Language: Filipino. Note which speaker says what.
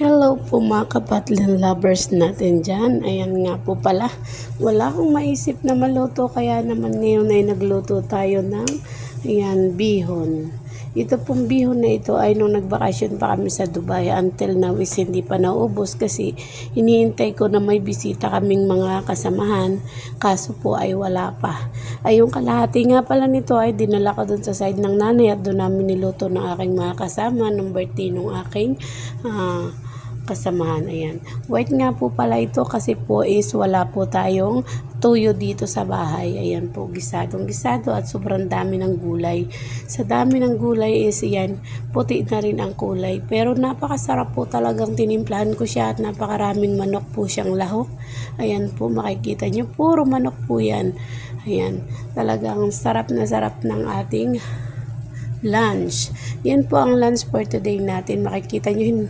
Speaker 1: Hello po mga kapatid lovers natin dyan. Ayan nga po pala. Wala akong maisip na maluto kaya naman ngayon ay nagluto tayo ng bihon. Ito pong bihon na ito ay nung nagbakasyon pa kami sa Dubai. Until now is hindi pa naubos kasi hinihintay ko na may bisita kaming mga kasamahan. Kaso po ay wala pa. Ay yung kalahati nga pala nito ay dinala ko dun sa side ng nanay at doon namin niluto ng aking mga kasama ng birthday ng aking kasamahan. Ayan. White nga po pala ito kasi po is wala po tayong tuyo dito sa bahay. Ayan po, gisadong gisado at sobrang dami ng gulay. Sa dami ng gulay is yan, puti na rin ang kulay. Pero napakasarap po talagang tinimplahan ko siya at napakaraming manok po siyang lahok. Ayan po, makikita nyo, puro manok po yan. Ayan, talagang sarap na sarap ng ating lunch. Yan po ang lunch for today natin. Makikita nyo,